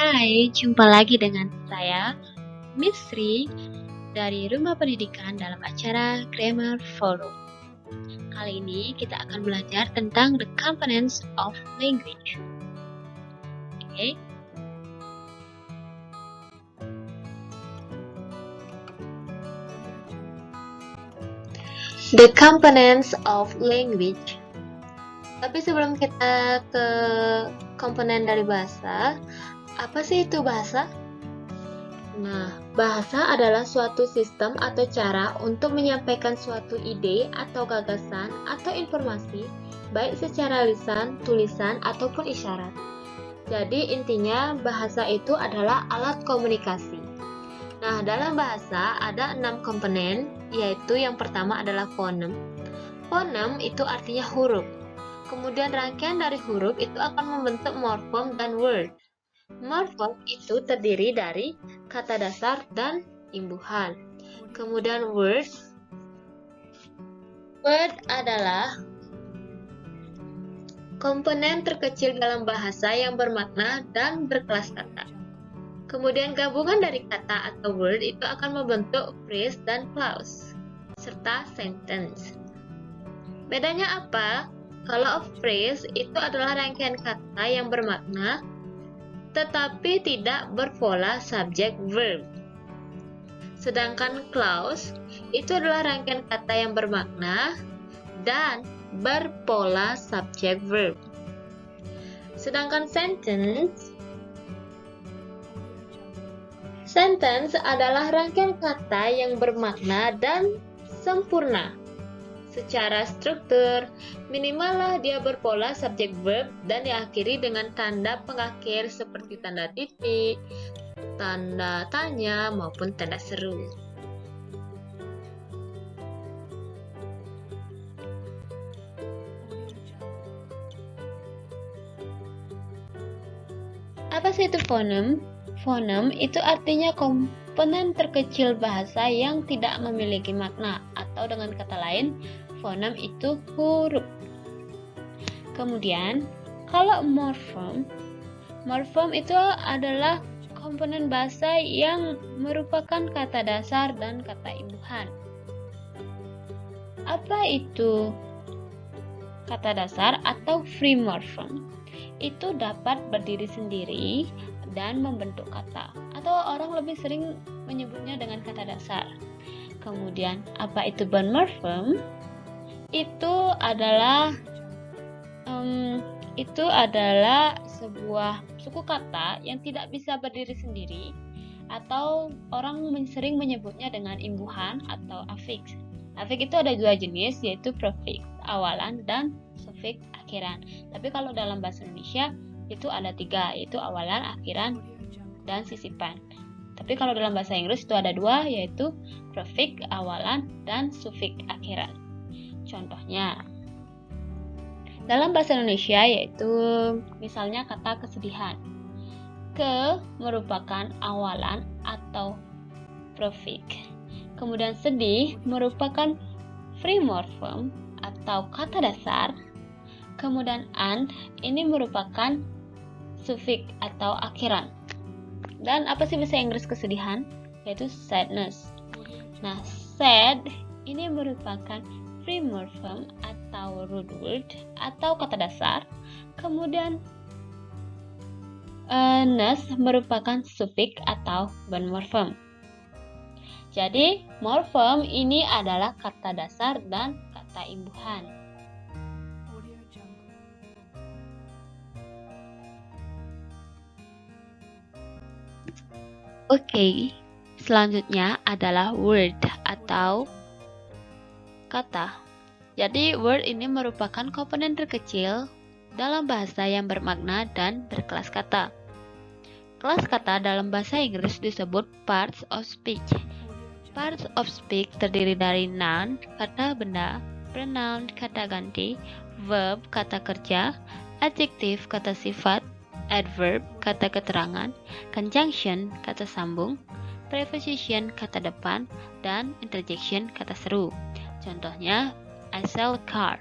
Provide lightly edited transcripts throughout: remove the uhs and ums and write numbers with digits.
Hai, jumpa lagi dengan saya, Miss Sri, dari Rumah Pendidikan dalam acara Grammar Forum. Kali ini kita akan belajar tentang the components of language. Oke. The components of language. Tapi sebelum kita ke komponen dari bahasa, apa sih itu bahasa? Nah, bahasa adalah suatu sistem atau cara untuk menyampaikan suatu ide atau gagasan atau informasi, baik secara lisan, tulisan, ataupun isyarat. Jadi intinya bahasa itu adalah alat komunikasi. Nah, dalam bahasa ada 6 komponen, yaitu yang pertama adalah fonem. Fonem itu artinya huruf. Kemudian rangkaian dari huruf itu akan membentuk morfem dan word. Morfem itu terdiri dari kata dasar dan imbuhan. Kemudian word adalah komponen terkecil dalam bahasa yang bermakna dan berkelas kata. Kemudian gabungan dari kata atau word itu akan membentuk phrase dan clause, serta sentence. Bedanya apa? Kalau phrase itu adalah rangkaian kata yang bermakna tetapi tidak berpola subjek verb. Sedangkan clause itu adalah rangkaian kata yang bermakna dan berpola subjek verb. Sedangkan sentence adalah rangkaian kata yang bermakna dan sempurna. Secara struktur, minimallah dia berpola subjek verb dan diakhiri dengan tanda pengakhir seperti tanda titik, tanda tanya, maupun tanda seru. Apa sih itu fonem? Fonem itu artinya komponen terkecil bahasa yang tidak memiliki makna, atau dengan kata lain, fonem itu huruf. Kemudian, kalau morfem itu adalah komponen bahasa yang merupakan kata dasar dan kata imbuhan. Apa itu kata dasar atau free morphem? Itu dapat berdiri sendiri dan membentuk kata, atau orang lebih sering menyebutnya dengan kata dasar. Kemudian, apa itu bond morphem? Itu adalah sebuah suku kata yang tidak bisa berdiri sendiri, atau orang sering menyebutnya dengan imbuhan atau afiks. Afiks itu ada 2 jenis, yaitu prefiks awalan dan sufiks akhiran. Tapi kalau dalam bahasa Indonesia itu ada 3, yaitu awalan, akhiran, dan sisipan. Tapi kalau dalam bahasa Inggris itu ada 2, yaitu prefiks awalan dan sufiks akhiran. Contohnya dalam bahasa Indonesia yaitu misalnya kata kesedihan. Ke merupakan awalan atau prefiks. Kemudian sedih merupakan free morphem atau kata dasar. Kemudian and ini merupakan sufiks atau akhiran. Dan apa sih bahasa Inggris kesedihan? Yaitu sadness. Nah, sad ini merupakan free morphem atau root word atau kata dasar. Kemudian ness merupakan sufiks atau bond morphem. Jadi, morphem ini adalah kata dasar dan kata imbuhan. Oke, selanjutnya adalah word atau kata. Jadi, word ini merupakan komponen terkecil dalam bahasa yang bermakna dan berkelas kata. Kelas kata dalam bahasa Inggris disebut parts of speech. Parts of speech terdiri dari noun, kata benda, pronoun, kata ganti, verb, kata kerja, adjective, kata sifat, adverb, kata keterangan, conjunction, kata sambung, preposition, kata depan, dan interjection, kata seru. Contohnya, I sell a car.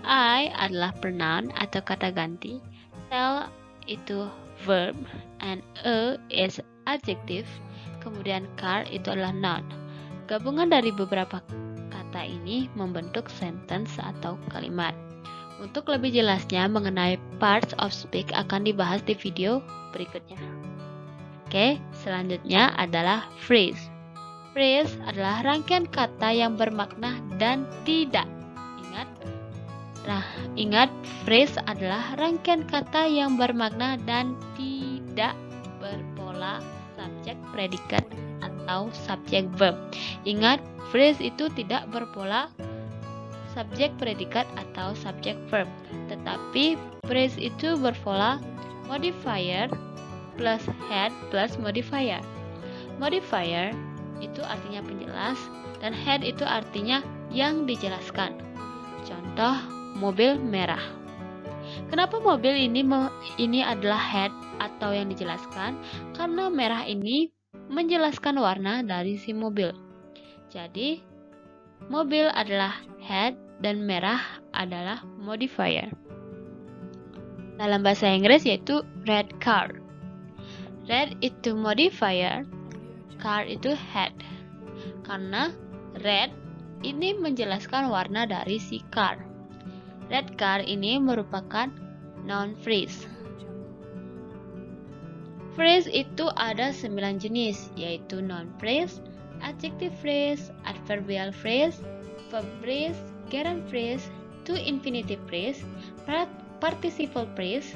I adalah pronoun atau kata ganti, sell itu verb, and a is adjective, kemudian car itu adalah noun. Gabungan dari beberapa kata ini membentuk sentence atau kalimat. Untuk lebih jelasnya mengenai parts of speak akan dibahas di video berikutnya. Oke, selanjutnya adalah phrase. Phrase adalah rangkaian kata yang bermakna dan tidak. Ingat, phrase adalah rangkaian kata yang bermakna dan tidak berpola subjek, predikat, atau subjek verb. Ingat, phrase itu tidak berpola subjek, predikat, atau subjek verb. Tetapi phrase itu berpola modifier plus head plus modifier. Modifier itu artinya penjelas dan head itu artinya yang dijelaskan. Contoh, mobil merah. Kenapa mobil ini adalah head atau yang dijelaskan? Karena merah ini menjelaskan warna dari si mobil. Jadi, mobil adalah head dan merah adalah modifier. Dalam bahasa Inggris yaitu red car. Red itu modifier, car itu head. Karena red ini menjelaskan warna dari si car. Red car ini merupakan noun phrase. Phrase itu ada 9 jenis, yaitu noun phrase, adjective phrase, adverbial phrase, verb phrase, gerund phrase, to infinitive phrase, participle phrase,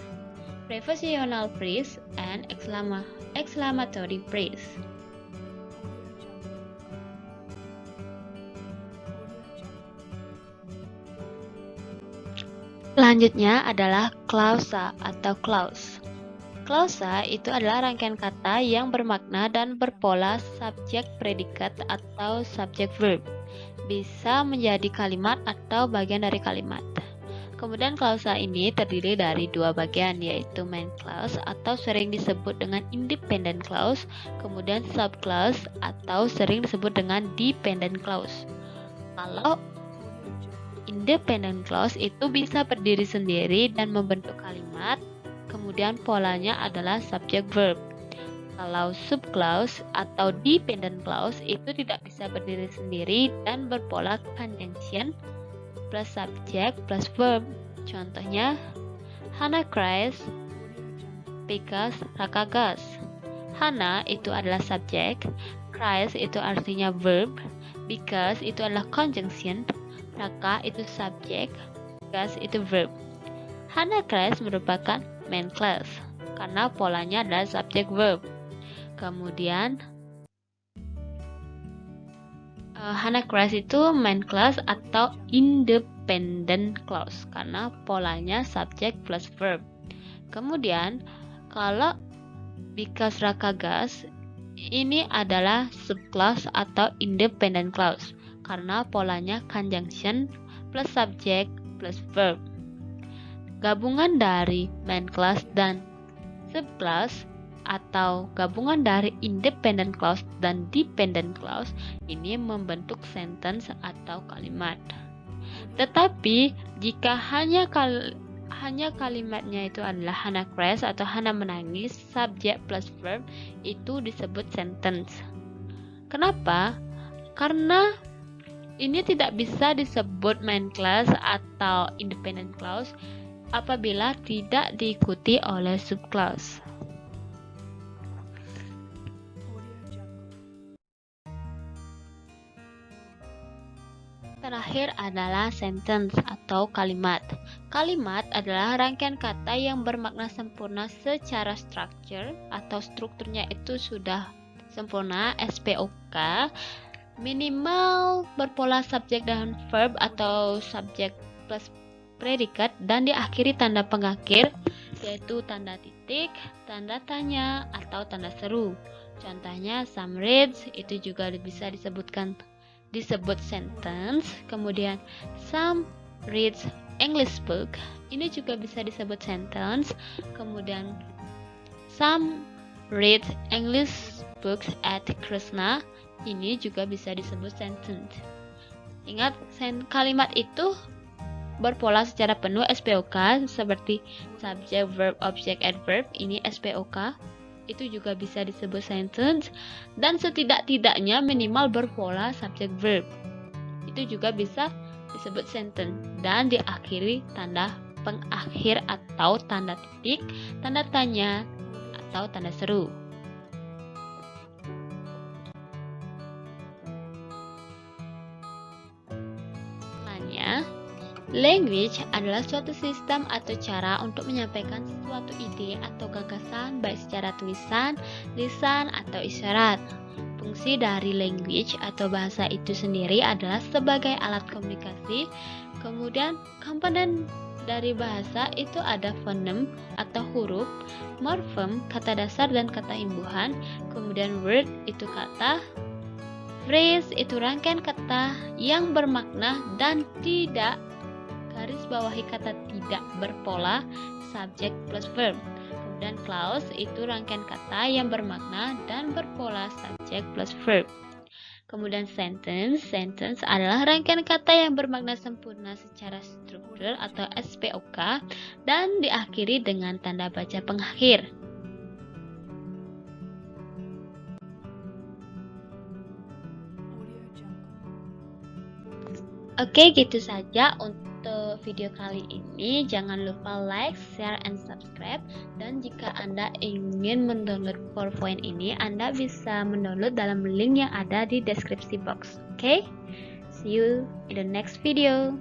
prepositional phrase, and exclamatory phrase. Selanjutnya adalah clausa atau clause. Clausa itu adalah rangkaian kata yang bermakna dan berpola subjek, predikat, atau subjek verb. Bisa menjadi kalimat atau bagian dari kalimat. Kemudian clausa ini terdiri dari dua bagian, yaitu main clause atau sering disebut dengan independent clause, kemudian subclause atau sering disebut dengan dependent clause. Kalau independent clause itu bisa berdiri sendiri dan membentuk kalimat, kemudian polanya adalah subject verb. Kalau subclause atau dependent clause itu tidak bisa berdiri sendiri dan berpola conjunction plus subject plus verb. Contohnya, Hannah cries because Raka goes. Hannah itu adalah subjek, cries itu artinya verb, because itu adalah conjunction, Raka itu subjek, goes itu verb. Hannah cries merupakan main clause karena polanya adalah subjek verb. Kemudian Hannah cries itu main clause atau independent clause karena polanya subjek plus verb. Kemudian kalau because Raka goes ini adalah subclause atau independent clause karena polanya conjunction plus subject plus verb. Gabungan dari main clause dan subclause atau gabungan dari independent clause dan dependent clause ini membentuk sentence atau kalimat. Tetapi jika hanya kalimatnya itu adalah Hannah cries atau Hannah menangis, subject plus verb itu disebut sentence. Kenapa? Karena ini tidak bisa disebut main clause atau independent clause apabila tidak diikuti oleh subclause. Terakhir adalah sentence atau kalimat. Kalimat adalah rangkaian kata yang bermakna sempurna secara struktur atau strukturnya itu sudah sempurna, SPOK, minimal berpola subjek dan verb atau subjek plus predikat dan diakhiri tanda pengakhir yaitu tanda titik, tanda tanya, atau tanda seru. Contohnya some reads itu juga bisa disebut sentence. Kemudian some reads English book ini juga bisa disebut sentence. Kemudian some reads English books at Krishna ini juga bisa disebut sentence. Ingat, kalimat itu berpola secara penuh SPOK seperti subject, verb, object, adverb. Ini SPOK. itu juga bisa disebut sentence, dan setidak-tidaknya minimal berpola subject verb itu juga bisa disebut sentence, dan diakhiri tanda pengakhir atau tanda titik, tanda tanya, atau tanda seru. Language adalah suatu sistem atau cara untuk menyampaikan suatu ide atau gagasan baik secara tulisan, lisan, atau isyarat. Fungsi dari language atau bahasa itu sendiri adalah sebagai alat komunikasi. Kemudian komponen dari bahasa itu ada fonem atau huruf, morfem, kata dasar dan kata imbuhan, kemudian word itu kata, phrase itu rangkaian kata yang bermakna dan tidak, garis bawahi kata tidak berpola, subject plus verb. Kemudian clause itu rangkaian kata yang bermakna dan berpola, subject plus verb. Kemudian sentence adalah rangkaian kata yang bermakna sempurna secara struktur atau SPOK dan diakhiri dengan tanda baca pengakhir. Oke, gitu saja untuk video kali ini. Jangan lupa like, share, and subscribe. Dan jika Anda ingin mendownload PowerPoint ini, Anda bisa mendownload dalam link yang ada di deskripsi box. Oke? See you in the next video.